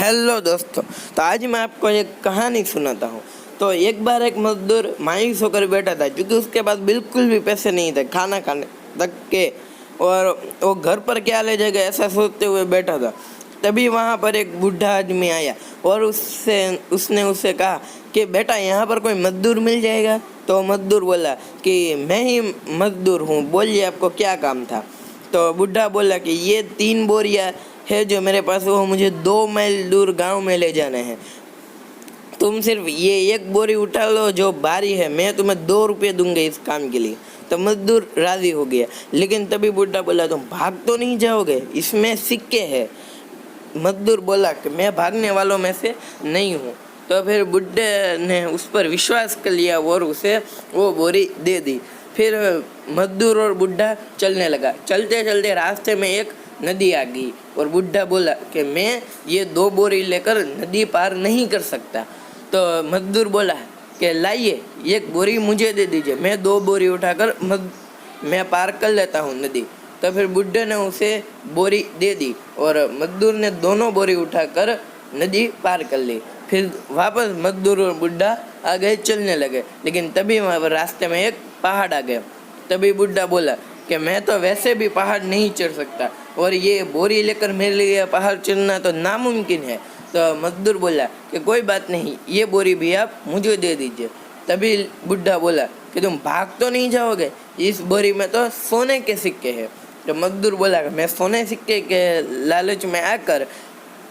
Hello दोस्तों। तो आज मैं आपको एक कहानी सुनाता हूँ। तो एक बार एक मजदूर मायूस होकर बैठा था क्योंकि उसके पास बिल्कुल भी पैसे नहीं थे खाना खाने तक के, और वो घर पर क्या ले जाएगा ऐसा सोचते हुए बैठा था। तभी वहाँ पर एक बूढ़ा आदमी आया और उसने उससे कहा कि बेटा यहाँ पर कोई मजदूर मिल जाएगा। तो मजदूर बोला कि मैं ही मजदूर हूँ, बोलिए आपको क्या काम था। तो बूढ़ा बोला कि ये 3 बोरियां है जो मेरे पास, वो मुझे 2 मील दूर गांव में ले जाने हैं। तुम सिर्फ ये एक बोरी उठा लो जो भारी है, मैं तुम्हें 2 रुपये दूंगा इस काम के लिए। तो मजदूर राजी हो गया, लेकिन तभी बूढ़ा बोला तुम भाग तो नहीं जाओगे, इसमें सिक्के हैं। मजदूर बोला कि मैं भागने वालों में से नहीं हूँ। तो फिर बुढ़े ने उस पर विश्वास कर लिया और उसे वो बोरी दे दी। फिर मजदूर और बुढ़ा चलने लगा। चलते चलते रास्ते में एक नदी आ गई और बुढ़ा बोला कि मैं ये 2 बोरी लेकर नदी पार नहीं कर सकता। तो मजदूर बोला कि लाइए 1 बोरी मुझे दे दीजिए, मैं 2 बोरी उठाकर मैं पार कर लेता हूँ नदी। तो फिर बुढ़े ने उसे बोरी दे दी और मजदूर ने दोनों बोरी उठाकर नदी पार कर ली। फिर वापस मजदूर और बुढ़ा आगे चलने लगे, लेकिन तभी वहाँ पर रास्ते में एक पहाड़ आ गया। तभी बुढ़ा बोला कि मैं तो वैसे भी पहाड़ नहीं चढ़ सकता और ये बोरी लेकर मेरे लिए पहाड़ चढ़ना तो नामुमकिन है। तो मजदूर बोला कि कोई बात नहीं, ये बोरी भी आप मुझे दे दीजिए। तभी बुढ़ा बोला कि तुम भाग तो नहीं जाओगे, इस बोरी में तो सोने के सिक्के हैं। तो मजदूर बोला कि मैं सोने सिक्के के लालच में आकर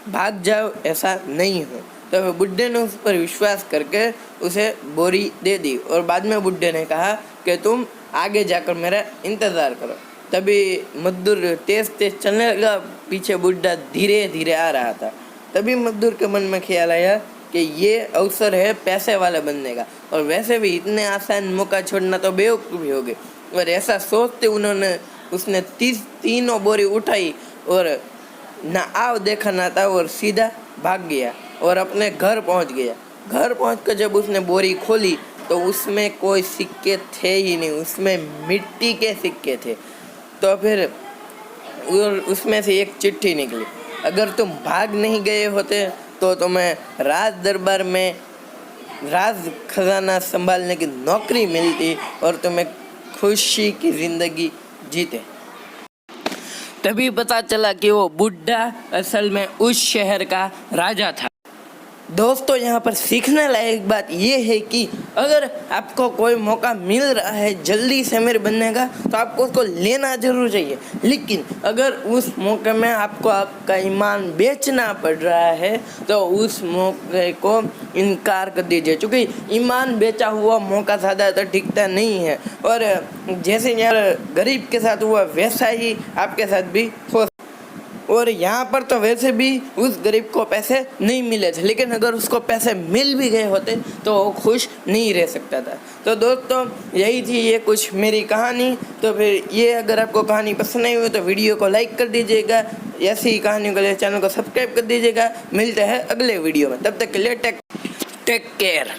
भाग जाओ ऐसा नहीं हूँ। तो बुढ़े ने उस पर विश्वास करके उसे बोरी दे दी और बाद में बुढ़े ने कहा कि तुम आगे जाकर मेरा इंतज़ार करो। तभी मजदूर तेज तेज चलने लगा, पीछे बुढ़ा धीरे धीरे आ रहा था। तभी मजदूर के मन में ख्याल आया कि ये अवसर है पैसे वाले बनने का, और वैसे भी इतने आसान मौका छोड़ना तो बेवकूफ़ी हो गई। और ऐसा सोचते उसने 3 बोरी उठाई और ना आव देखा ना था और सीधा भाग गया और अपने घर पहुंच गया। घर पहुंचकर जब उसने बोरी खोली तो उसमें कोई सिक्के थे ही नहीं, उसमें मिट्टी के सिक्के थे। तो फिर उसमें से एक चिट्ठी निकली, अगर तुम भाग नहीं गए होते तो तुम्हें राज दरबार में राज खजाना संभालने की नौकरी मिलती और तुम्हें खुशी की जिंदगी जीते। तभी पता चला कि वो बुढ़ा असल में उस शहर का राजा था। दोस्तों, यहाँ पर सीखने लायक बात ये है कि अगर आपको कोई मौका मिल रहा है जल्दी से अमीर बनने का, तो आपको उसको लेना जरूर चाहिए। लेकिन अगर उस मौके में आपको आपका ईमान बेचना पड़ रहा है तो उस मौके को इनकार कर दीजिए, क्योंकि ईमान बेचा हुआ मौका ज़्यादातर टिकता नहीं है। और जैसे यार गरीब के साथ हुआ वैसा ही आपके साथ भी हो। और यहाँ पर तो वैसे भी उस गरीब को पैसे नहीं मिले थे, लेकिन अगर उसको पैसे मिल भी गए होते तो वो खुश नहीं रह सकता था। तो दोस्तों, यही थी ये कुछ मेरी कहानी। तो फिर ये अगर आपको कहानी पसंद आई हो तो वीडियो को लाइक कर दीजिएगा, ऐसी ही कहानियों के लिए चैनल को सब्सक्राइब कर दीजिएगा। मिलते हैं अगले वीडियो में, तब तक के लिए टेक केयर।